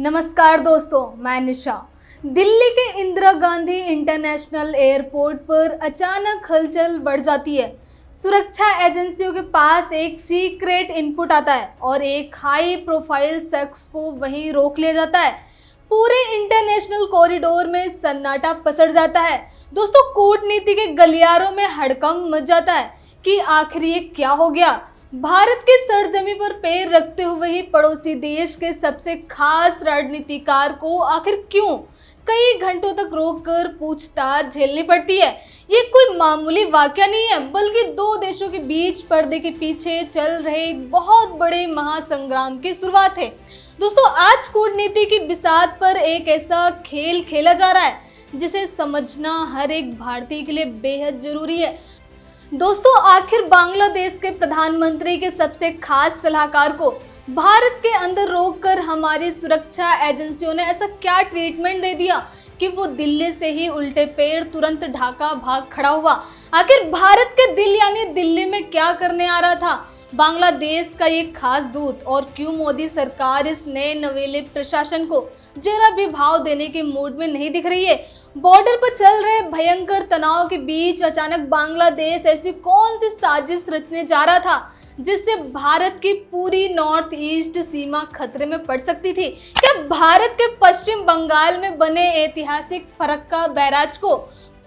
नमस्कार दोस्तों, मैं निशा। दिल्ली के इंदिरा गांधी इंटरनेशनल एयरपोर्ट पर अचानक हलचल बढ़ जाती है। सुरक्षा एजेंसियों के पास एक सीक्रेट इनपुट आता है और एक हाई प्रोफाइल शख्स को वहीं रोक लिया जाता है। पूरे इंटरनेशनल कॉरिडोर में सन्नाटा पसर जाता है। दोस्तों, कूटनीति के गलियारों में हड़कंप मच जाता है कि आखिर ये क्या हो गया। भारत के सरजमी पर पैर रखते हुए ही पड़ोसी देश के सबसे खास राजनीतिकार को आखिर क्यों कई घंटों तक रोककर पूछताछ झेलनी पड़ती है। ये कोई मामूली वाकया नहीं है, बल्कि दो देशों के बीच पर्दे के पीछे चल रहे एक बहुत बड़े महासंग्राम की शुरुआत है। दोस्तों, आज कूटनीति की बिसात पर एक ऐसा खेल खेला जा रहा है जिसे समझना हर एक भारतीय के लिए बेहद जरूरी है। दोस्तों, आखिर बांग्लादेश के प्रधानमंत्री के सबसे खास सलाहकार को भारत के अंदर रोककर हमारी सुरक्षा एजेंसियों ने ऐसा क्या ट्रीटमेंट दे दिया कि वो दिल्ली से ही उल्टे पैर तुरंत ढाका भाग खड़ा हुआ। आखिर भारत के दिल यानी दिल्ली में क्या करने आ रहा था बांग्लादेश का ये खास दूत, और क्यों मोदी सरकार इस नए नवेले प्रशासन को जरा भी भाव देने के मूड में नहीं दिख रही है। बॉर्डर पर चल रहे भयंकर तनाव के बीच अचानक बांग्लादेश ऐसी कौन सी साजिश रचने जा रहा था जिससे भारत की पूरी नॉर्थ ईस्ट सीमा खतरे में पड़ सकती थी। क्या भारत के पश्चिम बंगाल में बने ऐतिहासिक फरक्का बैराज को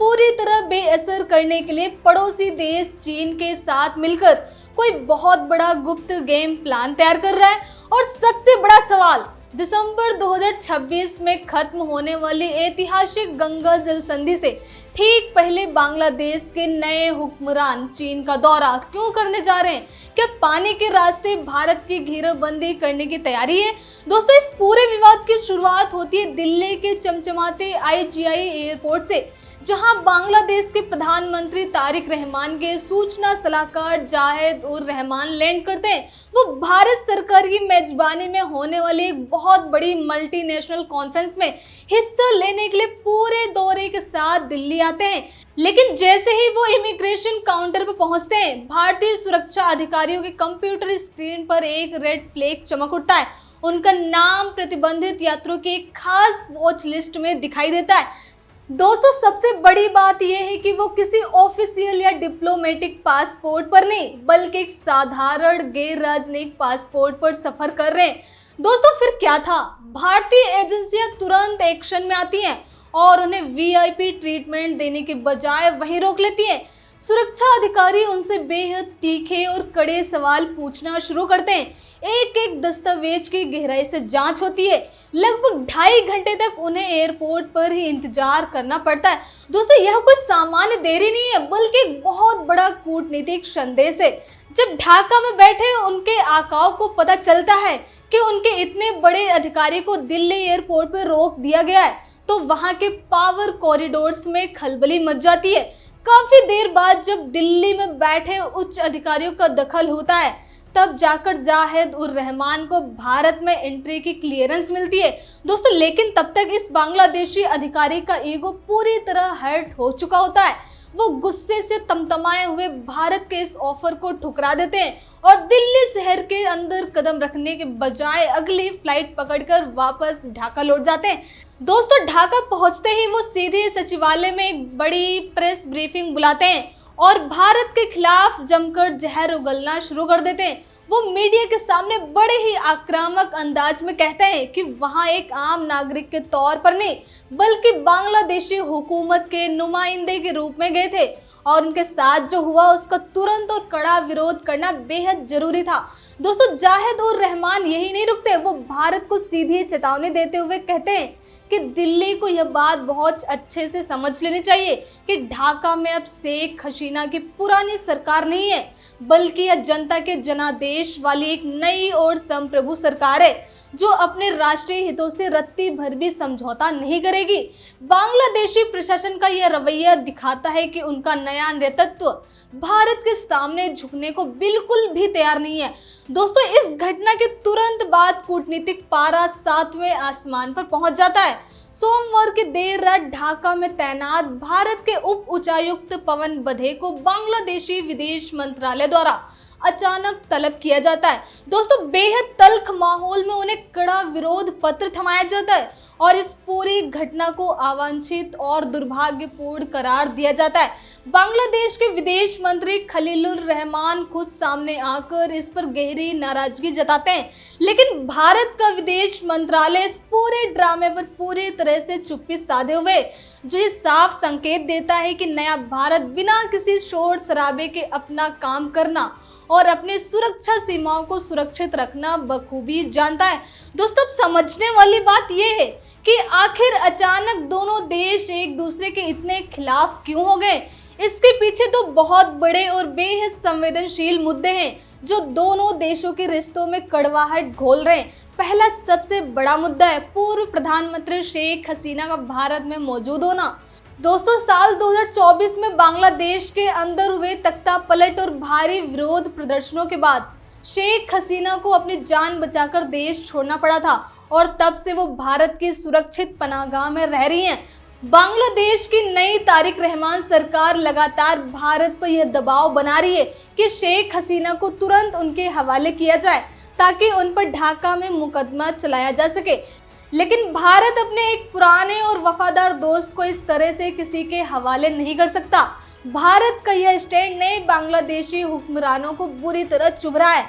पूरी तरह बेअसर करने के लिए पड़ोसी देश चीन के साथ मिलकर कोई बहुत बड़ा गुप्त गेम प्लान तैयार कर रहा है? और सबसे बड़ा सवाल, दिसंबर 2026 में खत्म होने वाली ऐतिहासिक गंगा जल संधि से ठीक पहले बांग्लादेश के नए हुक्मरान चीन का दौरा क्यों करने जा रहे हैं? क्या पानी के रास्ते भारत की घेराबंदी करने की तैयारी है? दोस्तों, इस पूरे विवाद की शुरुआत होती है दिल्ली के चमचमाते IGI एयरपोर्ट से, जहां बांग्लादेश के प्रधानमंत्री तारिक रहमान के सूचना सलाहकार जाहिद उर रहमान लैंड करते हैं। वो भारत सरकार की मेजबानी में होने वाली एक बहुत बड़ी मल्टीनेशनल कॉन्फ्रेंस में हिस्सा लेने के लिए पूरे दौरे के साथ दिल्ली आते हैं। लेकिन जैसे ही वो इमिग्रेशन काउंटर पर पहुंचते हैं, भारतीय सुरक्षा अधिकारियों के कंप्यूटर स्क्रीन पर एक रेड फ्लैग चमक उठता है। उनका नाम प्रतिबंधित यात्रियों की एक खास वॉच लिस्ट में दिखाई देता है। दोस्तों, सबसे बड़ी बात यह है कि वो किसी ऑफिशियल या डिप्लोमेटिक पासपोर्ट पर नहीं, बल्कि एक साधारण गैर राजनयिक पासपोर्ट पर सफर कर रहे हैं। दोस्तों, फिर क्या था? भारतीय एजेंसियां तुरंत एक्शन में आती हैं और उन्हें VIP ट्रीटमेंट देने के बजाय वहीं रोक लेती हैं। सुरक्षा अधिकारी उनसे बेहद तीखे और कड़े सवाल पूछना शुरू करते हैं। एक एक दस्तावेज की गहराई से जांच होती है। लगभग 2.5 घंटे तक उन्हें एयरपोर्ट पर ही इंतजार करना पड़ता है। दोस्तों, यह कोई सामान्य देरी नहीं है, बल्कि एक बहुत बड़ा कूटनीतिक संदेश है। जब ढाका में बैठे उनके आकाओं को पता चलता है कि उनके इतने बड़े अधिकारी को दिल्ली एयरपोर्ट पर रोक दिया गया है, तो वहां के पावर कॉरिडोर्स में खलबली मच जाती है। काफी देर बाद जब दिल्ली में बैठे उच्च अधिकारियों का दखल होता है, तब जाकर जाहिद उर रहमान को भारत में एंट्री की क्लियरेंस मिलती है। दोस्तों, लेकिन तब तक इस बांग्लादेशी अधिकारी का ईगो पूरी तरह हर्ट हो चुका होता है। वो गुस्से से तमतमाए हुए भारत के इस ऑफर को ठुकरा देते हैं और दिल्ली शहर के अंदर कदम रखने के बजाय अगली फ्लाइट पकड़कर वापस ढाका लौट जाते हैं। दोस्तों, ढाका पहुंचते ही वो सीधे सचिवालय में एक बड़ी प्रेस ब्रीफिंग बुलाते हैं और भारत के खिलाफ जमकर जहर उगलना शुरू कर देते हैं। वो मीडिया के सामने बड़े ही आक्रामक अंदाज में कहते हैं कि वहां एक आम नागरिक के तौर पर नहीं, बल्कि बांग्लादेशी हुकूमत के नुमाइंदे के रूप में गए थे और उनके साथ जो हुआ उसका तुरंत और कड़ा विरोध करना बेहद जरूरी था। दोस्तों, जाहिद उर रहमान यही नहीं रुकते, वो भारत को सीधी चेतावनी देते हुए कहते हैं कि दिल्ली को यह बात बहुत अच्छे से समझ लेनी चाहिए कि ढाका में अब शेख हसीना की पुरानी सरकार नहीं है, बल्कि यह जनता के जनादेश वाली एक नई और संप्रभु सरकार है जो अपने राष्ट्रीय हितों से रत्ती भर भी समझौता नहीं करेगी। बांग्लादेशी प्रशासन का यह रवैया दिखाता है कि उनका नया नेतृत्व भारत के सामने झुकने को बिल्कुल भी तैयार नहीं है। दोस्तों, इस घटना के तुरंत बाद कूटनीतिक पारा 7वें आसमान पर पहुंच जाता है। सोमवार की देर रात ढाका में तैनात भारत के उप उच्चायुक्त पवन बधे को बांग्लादेशी विदेश मंत्रालय द्वारा अचानक तलब किया जाता है। दोस्तों, बेहद तल्ख माहौल में उन्हें कड़ा विरोध पत्र थमाया जाता है और इस पूरी घटना को अवांछित और दुर्भाग्यपूर्ण करार दिया जाता है। बांग्लादेश के विदेश मंत्री खलीलुर रहमान खुद सामने आकर इस पर गहरी नाराजगी जताते हैं, लेकिन भारत का विदेश मंत्रालय इस पूरे ड्रामे पर पूरी तरह से चुप्पी साधे हुए, जो ये साफ संकेत देता है कि नया भारत बिना किसी शोर शराबे के अपना काम करना और अपनी सुरक्षा सीमाओं को सुरक्षित रखना बखूबी जानता है। दोस्तों, अब समझने वाली बात यह है कि आखिर अचानक दोनों देश एक दूसरे के इतने खिलाफ क्यों हो गए। इसके पीछे तो बहुत बड़े और बेहद संवेदनशील मुद्दे हैं जो दोनों देशों के रिश्तों में कड़वाहट घोल रहे हैं। पहला सबसे बड़ा मुद्दा है पूर्व प्रधानमंत्री शेख हसीना का भारत में मौजूद होना। दोस्तों, साल 2024 में बांग्लादेश के अंदर हुए तख्ता पलट और भारी विरोध प्रदर्शनों के बाद शेख हसीना को अपनी जान बचाकर देश छोड़ना पड़ा था और तब से वो भारत की सुरक्षित पनाहगाह में रह रही हैं। बांग्लादेश की नई तारिक रहमान सरकार लगातार भारत पर यह दबाव बना रही है कि शेख हसीना को तुरंत उनके हवाले किया जाए ताकि उन पर ढाका में मुकदमा चलाया जा सके। लेकिन भारत अपने एक पुराने और वफादार दोस्त को इस तरह से किसी के हवाले नहीं कर सकता। भारत का यह स्टैंड नए बांग्लादेशी हुक्मरानों को बुरी तरह चुभ रहा है।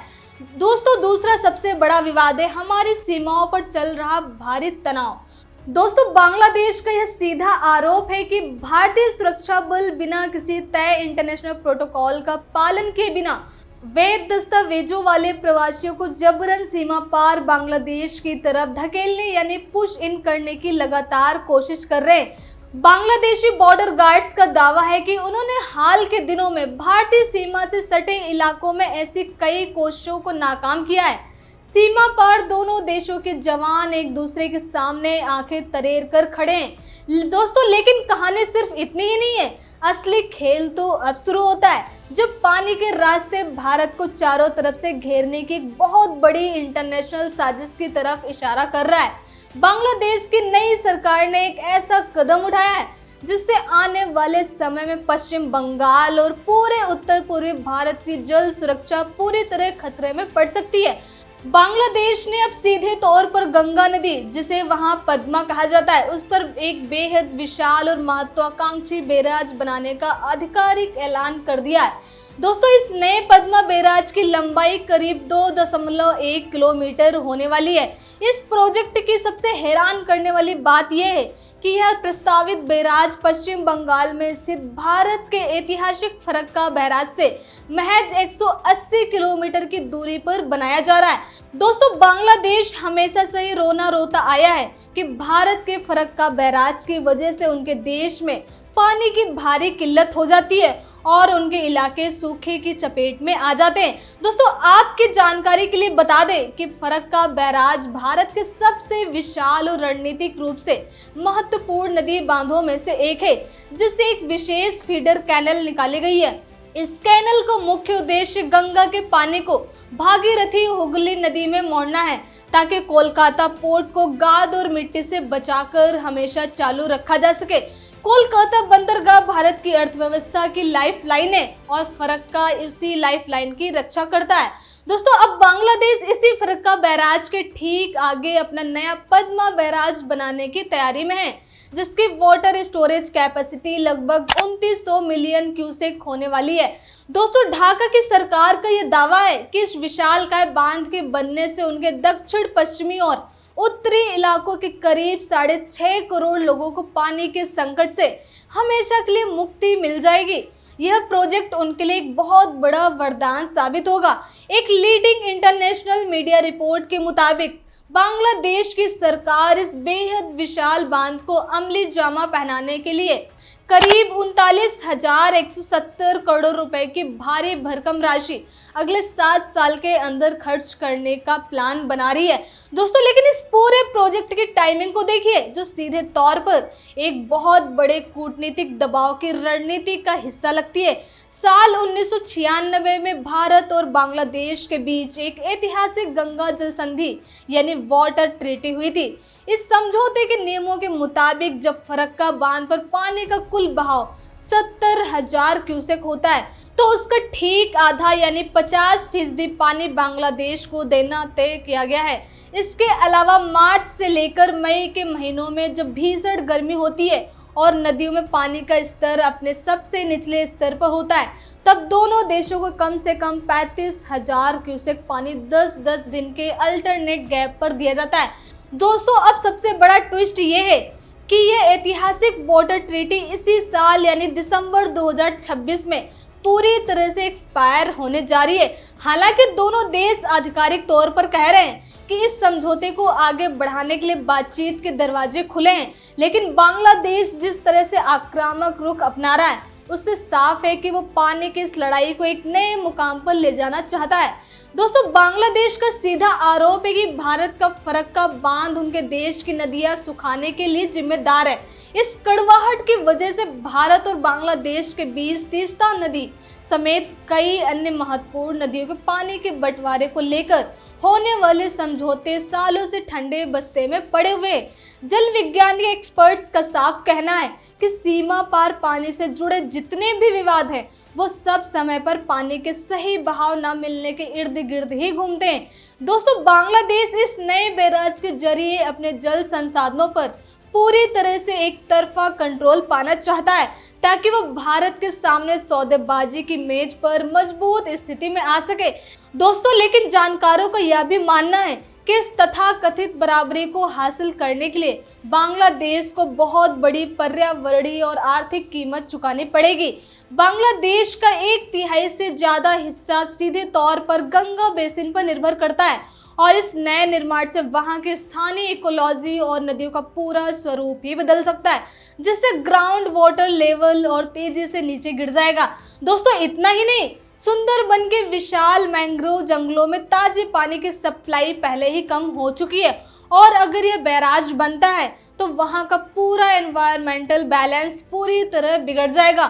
दोस्तों, दूसरा सबसे बड़ा विवाद है हमारी सीमाओं पर चल रहा भारी तनाव। दोस्तों, बांग्लादेश का यह सीधा आरोप है कि भारतीय सुरक्षा बल बिना किसी तय इंटरनेशनल प्रोटोकॉल का पालन किए बिना वैध दस्तावेजों वाले प्रवासियों को जबरन सीमा पार बांग्लादेश की तरफ धकेलने यानी पुश इन करने की लगातार कोशिश कर रहे हैं। बांग्लादेशी बॉर्डर गार्ड्स का दावा है कि उन्होंने हाल के दिनों में भारतीय सीमा से सटे इलाकों में ऐसी कई कोशिशों को नाकाम किया है। सीमा पार दोनों देशों के जवान एक दूसरे के सामने आंखें तरेर कर खड़े हैं। दोस्तों, लेकिन कहानी सिर्फ इतनी ही नहीं है। असली खेल तो अब शुरू होता है जब पानी के रास्ते भारत को चारों तरफ से घेरने की एक बहुत बड़ी इंटरनेशनल साजिश की तरफ इशारा कर रहा है। बांग्लादेश की नई सरकार ने एक ऐसा कदम उठाया है जिससे आने वाले समय में पश्चिम बंगाल और पूरे उत्तर पूर्वी भारत की जल सुरक्षा पूरी तरह खतरे में पड़ सकती है। बांग्लादेश ने अब सीधे तौर पर गंगा नदी, जिसे वहां पद्मा कहा जाता है, उस पर एक बेहद विशाल और महत्वाकांक्षी बैराज बनाने का आधिकारिक ऐलान कर दिया है। दोस्तों, इस नए पद्मा बैराज की लंबाई करीब 2.1 किलोमीटर होने वाली है। इस प्रोजेक्ट की सबसे हैरान करने वाली बात यह है कि यह प्रस्तावित बैराज पश्चिम बंगाल में स्थित भारत के ऐतिहासिक फरक्का बैराज से महज 180 किलोमीटर की दूरी पर बनाया जा रहा है। दोस्तों, बांग्लादेश हमेशा से ही रोना रोता आया है कि भारत के फरक्का बैराज की वजह से उनके देश में पानी की भारी किल्लत हो जाती है और उनके इलाके सूखे की चपेट में आ जाते हैं। दोस्तों, आपकी जानकारी के लिए बता दें कि फरक्का बैराज भारत के सबसे विशाल और रणनीतिक रूप से महत्वपूर्ण नदी बांधों में से एक है, जिससे एक विशेष फीडर कैनल निकाली गई है। इस कैनल का मुख्य उद्देश्य गंगा के पानी को भागीरथी हुगली नदी में मोड़ना है ताकि कोलकाता पोर्ट को गाद और मिट्टी से बचाकर हमेशा चालू रखा जा सके। कोलकाता बंदरगाह भारत की अर्थव्यवस्था की लाइफलाइन है और फरक्का इसी लाइफलाइन की रक्षा करता है। दोस्तों, अब बांग्लादेश इसी फरक्का बैराज के ठीक आगे अपना नया पद्मा बैराज बनाने की तैयारी में है, जिसकी वाटर स्टोरेज कैपेसिटी लगभग 2900 मिलियन क्यूसेक होने वाली है। दोस्तों, ढाका की सरकार का यह दावा है कि इस विशालकाय बांध के बनने से उनके दक्षिण पश्चिमी और उत्तरी इलाकों के करीब 6.5 करोड़ लोगों को पानी के संकट से हमेशा के लिए मुक्ति मिल जाएगी। यह प्रोजेक्ट उनके लिए एक बहुत बड़ा वरदान साबित होगा। एक लीडिंग इंटरनेशनल मीडिया रिपोर्ट के मुताबिक बांग्लादेश की सरकार इस बेहद विशाल बांध को अमली जामा पहनाने के लिए करीब 39,170 करोड़ रुपए की भारी भरकम राशि अगले 7 साल के अंदर खर्च करने का प्लान बना रही है। दोस्तों, लेकिन इस पूरे प्रोजेक्ट की टाइमिंग को देखिए, जो सीधे तौर पर एक बहुत बड़े कूटनीतिक दबाव की रणनीति का हिस्सा लगती है। साल 1996 में भारत और बांग्लादेश के बीच एक ऐतिहासिक गंगा जल संधि यानी वाटर ट्रीटी हुई थी। इस समझौते के नियमों के मुताबिक जब फरक्का बांध पर पानी का कुल बहाव 70,000 क्यूसेक होता है, तो उसका ठीक आधा यानी 50% पानी बांग्लादेश को देना तय किया गया है। इसके अलावा मार्च से लेकर मई के महीनों में जब भीषण गर्मी होती है और नदियों में पानी का स्तर अपने सबसे निचले स्तर पर होता है, तब दोनों देशों को कम से कम 35,000 क्यूसेक पानी 10-10 दिन के अल्टरनेट गैप पर दिया जाता है। दोस्तों, अब सबसे बड़ा ट्विस्ट ये है कि यह ऐतिहासिक वाटर ट्रीटी इसी साल यानी दिसंबर 2026 में पूरी तरह से एक्सपायर होने जा रही है। हालांकि दोनों देश आधिकारिक तौर पर कह रहे हैं कि इस समझौते को आगे बढ़ाने के लिए बातचीत के दरवाजे खुले हैं, लेकिन बांग्लादेश जिस तरह से आक्रामक रुख अपना रहा है उससे साफ है कि वो पानी की इस लड़ाई को एक नए मुकाम पर ले जाना चाहता है। दोस्तों, बांग्लादेश का सीधा आरोप है कि भारत का फरक्का बांध उनके देश की नदियां सुखाने के लिए जिम्मेदार है। इस कड़वाहट की वजह से भारत और बांग्लादेश के बीच तीस्ता नदी समेत कई अन्य महत्वपूर्ण नदियों के पानी के बंटवारे को लेकर होने वाले समझौते सालों से ठंडे बस्ते में पड़े हुए। जल विज्ञान के एक्सपर्ट्स का साफ कहना है कि सीमा पार पानी से जुड़े जितने भी विवाद हैं वो सब समय पर पानी के सही बहाव न मिलने के इर्द गिर्द ही घूमते हैं। दोस्तों, बांग्लादेश इस नए बैराज के जरिए अपने जल संसाधनों पर पूरी तरह से एक तरफा कंट्रोल पाना चाहता है ताकि वो भारत के सामने सौदेबाजी की मेज पर मजबूत स्थिति में आ सके। दोस्तों, लेकिन जानकारों का यह भी मानना है कि इस तथाकथित बराबरी को हासिल करने के लिए बांग्लादेश को बहुत बड़ी पर्यावरणीय और आर्थिक कीमत चुकानी पड़ेगी। बांग्लादेश का 1/3 से ज्यादा हिस्सा सीधे तौर पर गंगा बेसिन पर निर्भर करता है और इस नए निर्माण से वहां के स्थानीय इकोलॉजी और नदियों का पूरा स्वरूप ही बदल सकता है, जिससे ग्राउंड वाटर लेवल और तेजी से नीचे गिर जाएगा। दोस्तों, इतना ही नहीं, सुंदरबन के विशाल मैंग्रोव जंगलों में ताजे पानी की सप्लाई पहले ही कम हो चुकी है और अगर यह बैराज बनता है तो वहां का पूरा एनवायरमेंटल बैलेंस पूरी तरह बिगड़ जाएगा।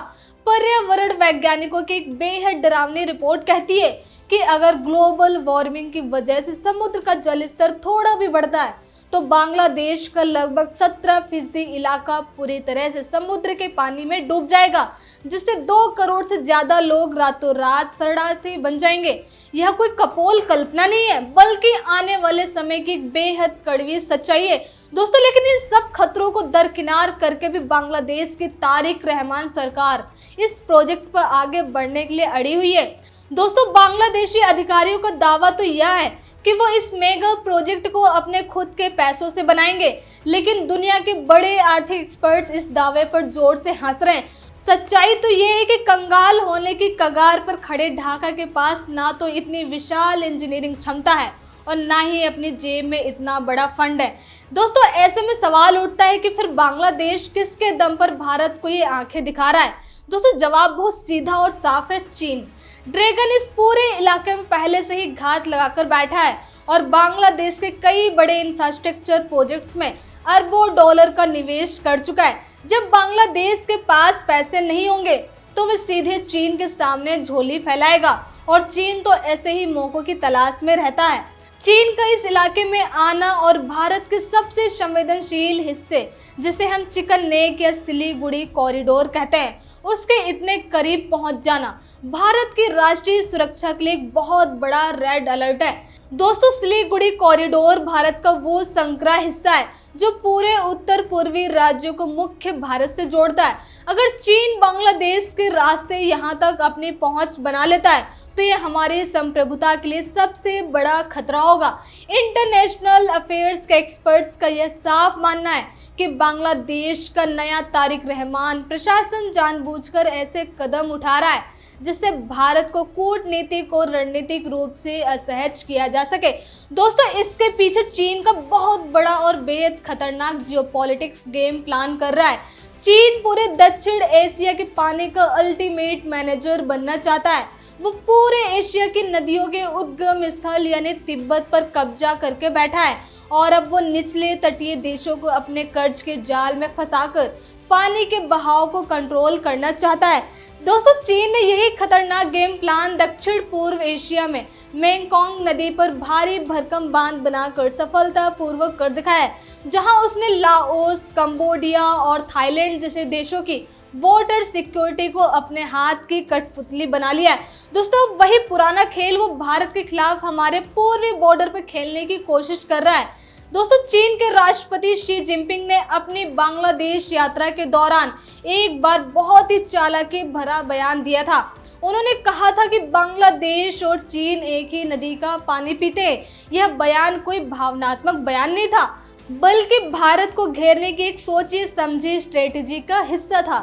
पर्यावरण वैज्ञानिकों की एक बेहद डरावनी रिपोर्ट कहती है कि अगर ग्लोबल वार्मिंग की वजह से समुद्र का जल स्तर थोड़ा भी बढ़ता है तो बांग्लादेश का लगभग 17% इलाका पूरी तरह से समुद्र के पानी में डूब जाएगा, जिससे 2 करोड़ से ज्यादा लोग रातों रात शरणार्थी बन जाएंगे। यह कोई कपोल कल्पना नहीं है, बल्कि आने वाले समय की एक बेहद कड़वी सच्चाई है। दोस्तों, लेकिन इन सब खतरों को दरकिनार करके भी बांग्लादेश की तारिक रहमान सरकार इस प्रोजेक्ट पर आगे बढ़ने के लिए अड़ी हुई है। दोस्तों, बांग्लादेशी अधिकारियों का दावा तो यह है कि वो इस मेगा प्रोजेक्ट को अपने खुद के पैसों से बनाएंगे, लेकिन दुनिया के बड़े आर्थिक एक्सपर्ट्स इस दावे पर जोर से हंस रहे हैं। सच्चाई तो ये है कि कंगाल होने की कगार पर खड़े ढाका के पास ना तो इतनी विशाल इंजीनियरिंग क्षमता है और ना ही अपनी जेब में इतना बड़ा फंड है। दोस्तों, ऐसे में सवाल उठता है कि फिर बांग्लादेश किसके दम पर भारत को ये आंखें दिखा रहा है। दोस्तों, जवाब बहुत सीधा और साफ है, चीन। ड्रैगन इस पूरे इलाके में पहले से ही घात लगाकर बैठा है और बांग्लादेश के कई बड़े इंफ्रास्ट्रक्चर प्रोजेक्ट्स में अरबों डॉलर का निवेश कर चुका है। जब बांग्लादेश के पास पैसे नहीं होंगे तो वह सीधे चीन के सामने झोली फैलाएगा और चीन तो ऐसे ही मौकों की तलाश में रहता है। चीन का इस इलाके में आना और भारत के सबसे संवेदनशील हिस्से, जिसे हम चिकन नेक या सिलीगुड़ी कॉरिडोर कहते हैं, उसके इतने करीब पहुंच जाना भारत की राष्ट्रीय सुरक्षा के लिए एक बहुत बड़ा रेड अलर्ट है। दोस्तों, सिलीगुड़ी कॉरिडोर भारत का वो संकरा हिस्सा है जो पूरे उत्तर पूर्वी राज्यों को मुख्य भारत से जोड़ता है। अगर चीन बांग्लादेश के रास्ते यहां तक अपनी पहुंच बना लेता है तो ये हमारी संप्रभुता के लिए सबसे बड़ा खतरा होगा। इंटरनेशनल अफेयर्स के एक्सपर्ट्स का यह साफ मानना है कि बांग्लादेश का नया तारिक रहमान प्रशासन जानबूझकर ऐसे कदम उठा रहा है जिससे भारत को कूटनीतिक और रणनीतिक रूप से असहज किया जा सके। दोस्तों, इसके पीछे चीन का बहुत बड़ा और बेहद खतरनाक जियोपॉलिटिक्स गेम प्लान कर रहा है। चीन पूरे दक्षिण एशिया के पानी का अल्टीमेट मैनेजर बनना चाहता है। वो पूरे एशिया की नदियों के उद्गम स्थल यानी तिब्बत पर कब्जा करके बैठा है और अब वो निचले तटीय देशों को अपने कर्ज के जाल में फंसाकर पानी के बहाव को कंट्रोल करना चाहता है। दोस्तों, चीन ने यही खतरनाक गेम प्लान दक्षिण पूर्व एशिया में मेकॉन्ग नदी पर भारी भरकम बांध बनाकर सफलतापूर्वक कर दिखाया है, जहां उसने लाओस, कंबोडिया और थाईलैंड जैसे देशों की वाटर सिक्योरिटी को अपने हाथ की कठपुतली बना लिया है। दोस्तों वही पुराना खेल वो भारत के खिलाफ हमारे पूर्वी बॉर्डर पर खेलने की कोशिश कर रहा है। दोस्तों चीन के राष्ट्रपति शी जिनपिंग ने अपनी बांग्लादेश यात्रा के दौरान एक बार बहुत ही चालाकी भरा बयान दिया था। उन्होंने कहा था कि बांग्लादेश और चीन एक ही नदी का पानी पीते हैं। यह बयान कोई भावनात्मक बयान नहीं था, बल्कि भारत को घेरने की एक सोची समझी स्ट्रेटेजी का हिस्सा था।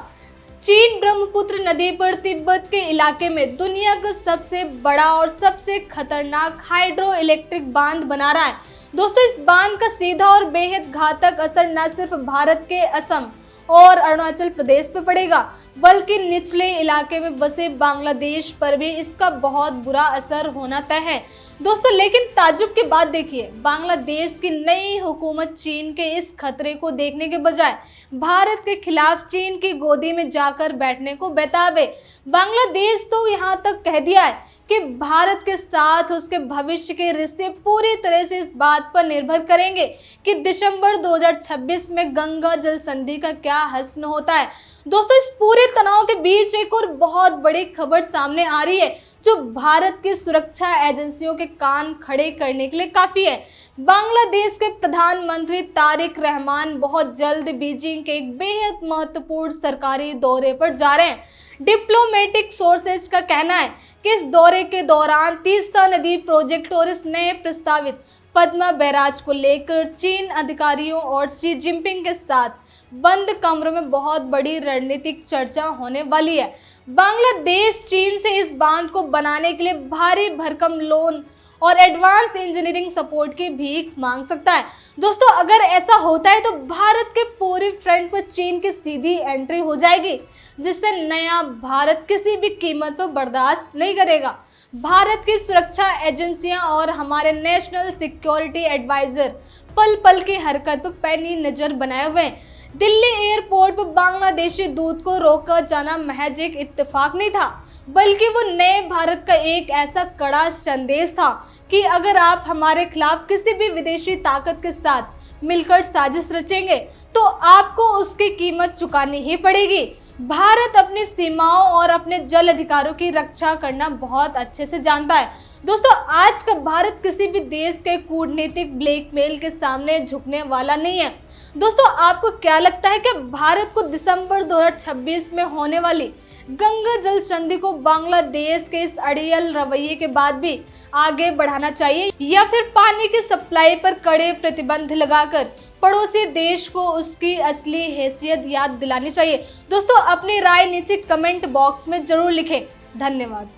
चीन ब्रह्मपुत्र नदी पर तिब्बत के इलाके में दुनिया का सबसे बड़ा और सबसे खतरनाक हाइड्रो इलेक्ट्रिक बांध बना रहा है। दोस्तों इस बांध का सीधा और बेहद घातक असर न सिर्फ भारत के असम और अरुणाचल प्रदेश पे पड़ेगा, बल्कि निचले इलाके में बसे बांग्लादेश पर भी इसका बहुत बुरा असर होना तय है। दोस्तों लेकिन ताज्जुब की बात देखिए, बांग्लादेश की नई हुकूमत चीन के इस खतरे को देखने के बजाय भारत के खिलाफ चीन की गोदी में जाकर बैठने को बेताब है। बांग्लादेश तो यहाँ तक कह दिया है कि भारत के साथ उसके भविष्य के रिश्ते पूरी तरह से इस बात पर निर्भर करेंगे कि दिसंबर 2026 में गंगा जल संधि का क्या हश्र होता है। दोस्तों इस पूरे तनाव के बीच एक और बहुत बड़ी खबर सामने आ रही है जो भारत की सुरक्षा एजेंसियों के कान खड़े करने के लिए काफी है। बांग्लादेश के प्रधानमंत्री तारिक रहमान बहुत जल्द बीजिंग के एक बेहद महत्वपूर्ण सरकारी दौरे पर जा रहे हैं। डिप्लोमेटिक सोर्सेज का कहना है कि इस दौरे के दौरान तीस्ता नदी प्रोजेक्ट और इस नए प्रस्तावित पद्मा बैराज को लेकर चीन अधिकारियों और शी जिनपिंग के साथ बंद कमरों में बहुत बड़ी रणनीतिक चर्चा होने वाली है। बांग्लादेश चीन से इस बांध को बनाने के लिए भारी भरकम लोन और एडवांस इंजीनियरिंग सपोर्ट की भीख मांग सकता है। दोस्तों अगर ऐसा होता है तो भारत के पूरे फ्रंट पर चीन की सीधी एंट्री हो जाएगी, जिससे नया भारत किसी भी कीमत पर बर्दाश्त नहीं करेगा। भारत की सुरक्षा एजेंसियां और हमारे नेशनल सिक्योरिटी एडवाइजर पल पल की हरकत पर पैनी नजर बनाए हुए हैं। दिल्ली एयरपोर्ट पर बांग्लादेशी दूत को रोका जाना महज एक इत्तेफाक नहीं था, बल्कि वो नए भारत का एक ऐसा कड़ा संदेश था कि अगर आप हमारे खिलाफ किसी भी विदेशी ताकत के साथ मिलकर साजिश रचेंगे तो आपको उसकी कीमत चुकानी ही पड़ेगी। भारत अपनी सीमाओं और अपने जल अधिकारों की रक्षा करना बहुत अच्छे से जानता है। दोस्तों आज का भारत किसी भी देश के कूटनीतिक ब्लैकमेल के सामने झुकने वाला नहीं है। दोस्तों आपको क्या लगता है कि भारत को दिसंबर 2026 में होने वाली गंगा जल संधि को बांग्लादेश के इस अड़ियल रवैये के बाद भी आगे बढ़ाना चाहिए, या फिर पानी की सप्लाई पर कड़े प्रतिबंध लगाकर पड़ोसी देश को उसकी असली हैसियत याद दिलानी चाहिए? दोस्तों अपनी राय नीचे कमेंट बॉक्स में जरूर लिखें। धन्यवाद।